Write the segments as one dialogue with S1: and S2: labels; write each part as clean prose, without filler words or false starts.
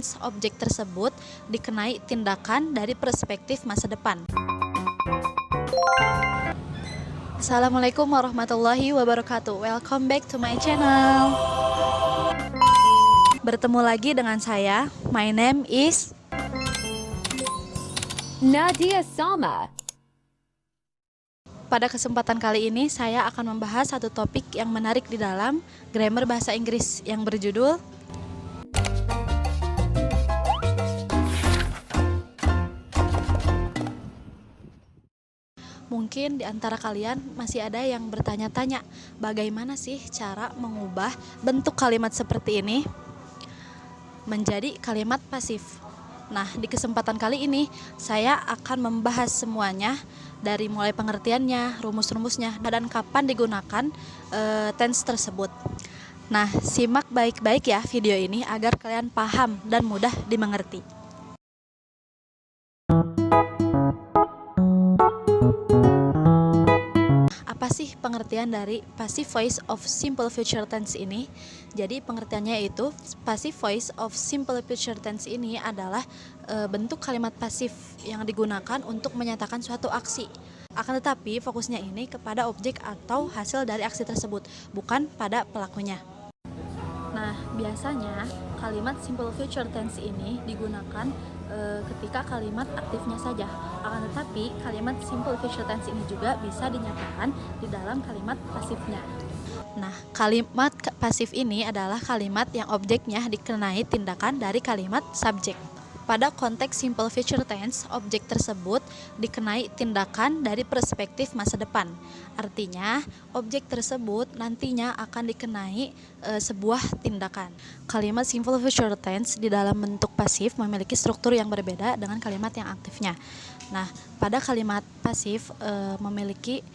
S1: Objek tersebut dikenai tindakan dari perspektif masa depan. Assalamualaikum warahmatullahi wabarakatuh. Welcome back to my channel. Bertemu lagi dengan saya. My name is
S2: Nadia Sama.
S1: Pada kesempatan kali ini saya akan membahas satu topik yang menarik di dalam grammar bahasa Inggris yang berjudul Mungkin di antara kalian masih ada yang bertanya-tanya, bagaimana sih cara mengubah bentuk kalimat seperti ini menjadi kalimat pasif. Nah, di kesempatan kali ini saya akan membahas semuanya dari mulai pengertiannya, rumus-rumusnya, dan kapan digunakan tense tersebut. Nah, simak baik-baik ya video ini agar kalian paham dan mudah dimengerti. Apa sih pengertian dari passive voice of simple future tense ini? Jadi pengertiannya itu passive voice of simple future tense ini adalah bentuk kalimat pasif yang digunakan untuk menyatakan suatu aksi. Akan tetapi fokusnya ini kepada objek atau hasil dari aksi tersebut, bukan pada pelakunya. Nah, biasanya kalimat simple future tense ini digunakan ketika kalimat aktifnya saja. Akan tetapi kalimat simple future tense ini juga bisa dinyatakan di dalam kalimat pasifnya. Nah, kalimat pasif ini adalah kalimat yang objeknya dikenai tindakan dari kalimat subjek. Pada konteks simple future tense, objek tersebut dikenai tindakan dari perspektif masa depan. Artinya, objek tersebut nantinya akan dikenai sebuah tindakan. Kalimat simple future tense di dalam bentuk pasif memiliki struktur yang berbeda dengan kalimat yang aktifnya. Nah, pada kalimat pasif memiliki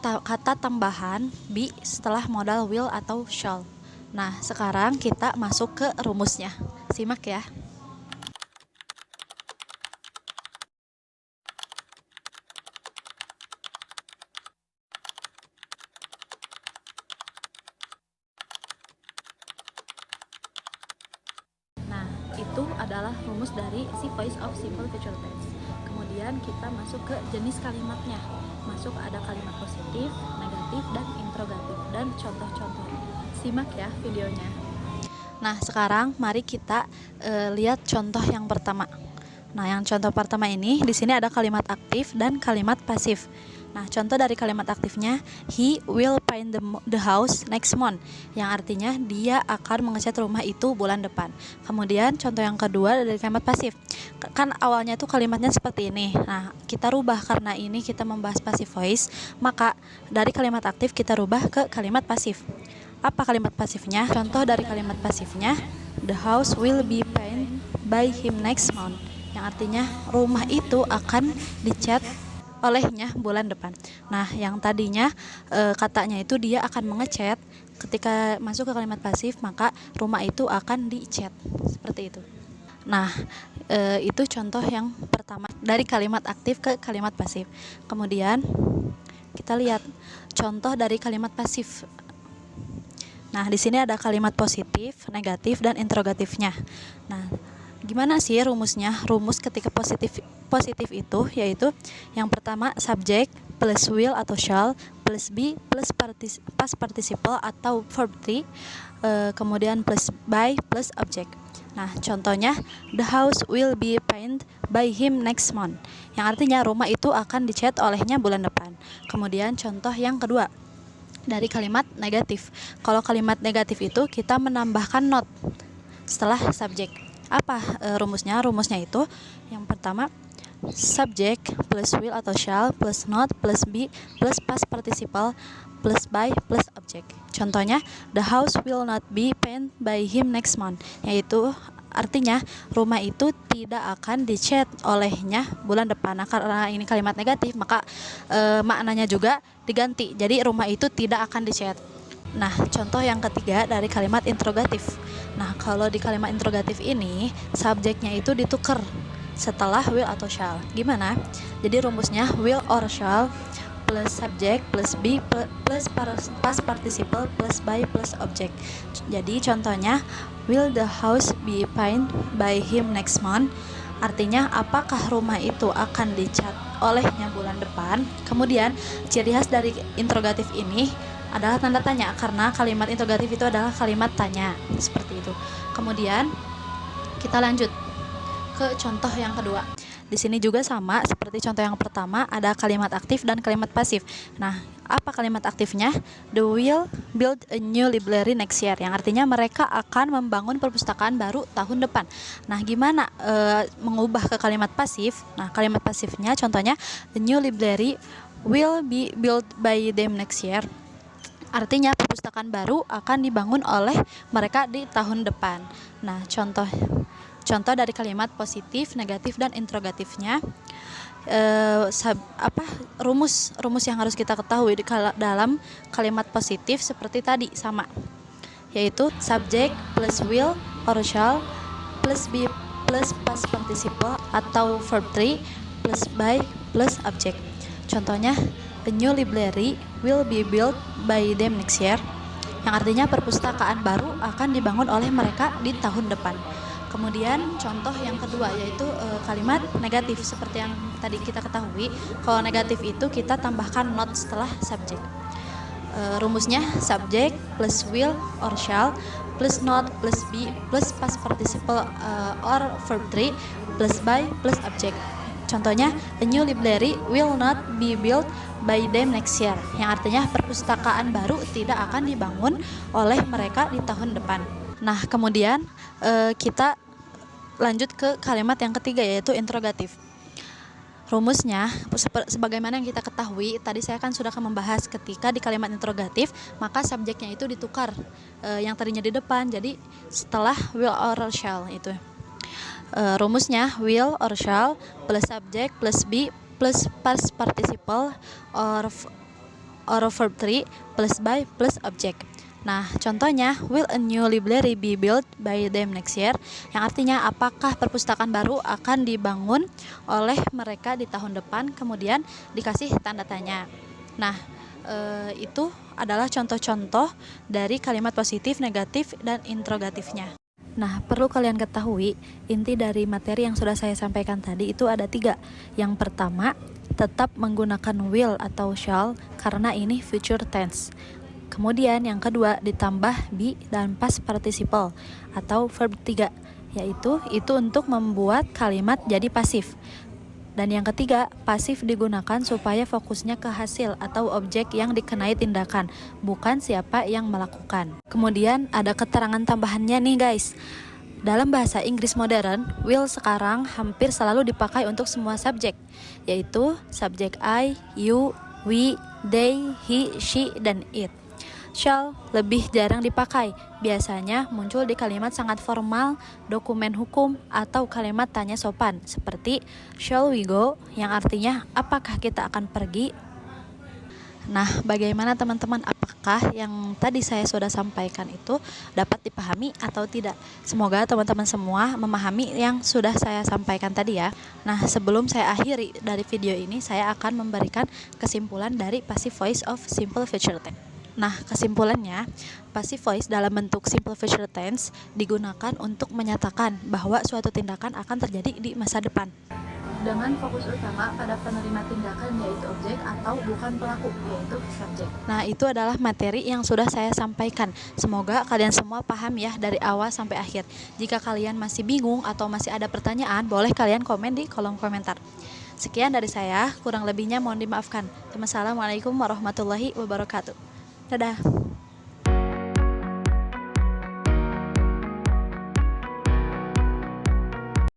S1: kata tambahan be setelah modal will atau shall. Nah, sekarang kita masuk ke rumusnya. Simak ya. Itu adalah rumus dari si voice of simple future tense. Kemudian kita masuk ke jenis kalimatnya. Masuk ada kalimat positif, negatif, dan interrogatif, dan contoh-contoh. Simak ya videonya. Nah, sekarang mari kita lihat contoh yang pertama. Nah, yang contoh pertama ini di sini ada kalimat aktif dan kalimat pasif. Nah, contoh dari kalimat aktifnya, he will paint the house next month, yang artinya dia akan mengecat rumah itu bulan depan. Kemudian contoh yang kedua dari kalimat pasif, kan awalnya tuh kalimatnya seperti ini. Nah, kita rubah karena ini kita membahas passive voice, maka dari kalimat aktif kita rubah ke kalimat pasif. Apa kalimat pasifnya? Contoh dari kalimat pasifnya, the house will be painted by him next month, yang artinya rumah itu akan dicat olehnya bulan depan. Nah, yang tadinya katanya itu dia akan mengecat, ketika masuk ke kalimat pasif maka rumah itu akan dicat, seperti itu. Nah, itu contoh yang pertama dari kalimat aktif ke kalimat pasif. Kemudian kita lihat contoh dari kalimat pasif. Nah, di sini ada kalimat positif, negatif, dan interrogatifnya. Nah, gimana sih rumusnya? Rumus ketika positif itu yaitu yang pertama subjek plus will atau shall plus be plus past participle atau verb 3, kemudian plus by plus object. Nah, contohnya the house will be painted by him next month, yang artinya rumah itu akan dicat olehnya bulan depan. Kemudian contoh yang kedua dari kalimat negatif. Kalau kalimat negatif itu kita menambahkan not setelah subjek. Apa rumusnya? Rumusnya itu yang pertama subject plus will atau shall plus not plus be plus past participle plus by plus object. Contohnya the house will not be painted by him next month, yaitu artinya rumah itu tidak akan dicat olehnya bulan depan. Nah, karena ini kalimat negatif maka maknanya juga diganti, jadi rumah itu tidak akan dicat. Nah, contoh yang ketiga dari kalimat interrogatif. Nah, kalau di kalimat interrogatif ini subjeknya itu ditukar setelah will atau shall. Gimana? Jadi rumusnya will or shall plus subject plus be plus past participle plus by plus object. Jadi contohnya, will the house be painted by him next month? Artinya apakah rumah itu akan dicat olehnya bulan depan. Kemudian ciri khas dari interrogatif ini adalah tanda tanya, karena kalimat interrogatif itu adalah kalimat tanya, seperti itu. Kemudian kita lanjut ke contoh yang kedua. Di sini juga sama seperti contoh yang pertama, ada kalimat aktif dan kalimat pasif. Nah, apa kalimat aktifnya? The will build a new library next year, yang artinya mereka akan membangun perpustakaan baru tahun depan. Nah, gimana mengubah ke kalimat pasif? Nah, kalimat pasifnya contohnya, the new library will be built by them next year. Artinya perpustakaan baru akan dibangun oleh mereka di tahun depan. Nah, contoh dari kalimat positif, negatif, dan interrogatifnya, rumus yang harus kita ketahui dalam kalimat positif seperti tadi sama, yaitu subject plus will or shall plus be plus past participle atau verb 3 plus by plus object. Contohnya, the new library will be built by them next year, yang artinya perpustakaan baru akan dibangun oleh mereka di tahun depan. Kemudian contoh yang kedua yaitu kalimat negatif. Seperti yang tadi kita ketahui, kalau negatif itu kita tambahkan not setelah subject. Rumusnya subject plus will or shall plus not plus be plus past participle or verb 3 plus by plus object. Contohnya, a new library will not be built by them next year, yang artinya perpustakaan baru tidak akan dibangun oleh mereka di tahun depan. Nah, kemudian kita lanjut ke kalimat yang ketiga yaitu interrogatif. Rumusnya sebagaimana yang kita ketahui tadi, saya kan sudah membahas ketika di kalimat interrogatif maka subjeknya itu ditukar, yang tadinya di depan jadi setelah will or shall itu. Rumusnya will or shall plus subject plus be plus past participle or verb 3 plus by plus object. Nah, contohnya, will a new library be built by them next year, yang artinya apakah perpustakaan baru akan dibangun oleh mereka di tahun depan, kemudian dikasih tanda tanya. Nah, itu adalah contoh-contoh dari kalimat positif, negatif, dan interrogatifnya. Nah, perlu kalian ketahui, inti dari materi yang sudah saya sampaikan tadi itu ada 3. Yang pertama, tetap menggunakan will atau shall karena ini future tense. Kemudian yang kedua ditambah be dan past participle atau verb 3, yaitu itu untuk membuat kalimat jadi pasif. Dan yang ketiga, pasif digunakan supaya fokusnya ke hasil atau objek yang dikenai tindakan, bukan siapa yang melakukan. Kemudian ada keterangan tambahannya nih guys. Dalam bahasa Inggris modern, will sekarang hampir selalu dipakai untuk semua subjek, yaitu subjek I, you, we, they, he, she, dan it. Shall lebih jarang dipakai, biasanya muncul di kalimat sangat formal, dokumen hukum, atau kalimat tanya sopan seperti shall we go, yang artinya apakah kita akan pergi. Nah, bagaimana teman-teman, apakah yang tadi saya sudah sampaikan itu dapat dipahami atau tidak? Semoga teman-teman semua memahami yang sudah saya sampaikan tadi ya. Nah, sebelum saya akhiri dari video ini, saya akan memberikan kesimpulan dari passive voice of simple future tense. Nah, kesimpulannya, passive voice dalam bentuk simple future tense digunakan untuk menyatakan bahwa suatu tindakan akan terjadi di masa depan, dengan fokus utama pada penerima tindakan yaitu objek atau bukan pelaku yaitu subjek. Nah, itu adalah materi yang sudah saya sampaikan. Semoga kalian semua paham ya dari awal sampai akhir. Jika kalian masih bingung atau masih ada pertanyaan, boleh kalian komen di kolom komentar. Sekian dari saya, kurang lebihnya mohon dimaafkan. Wassalamualaikum warahmatullahi wabarakatuh. Dadah.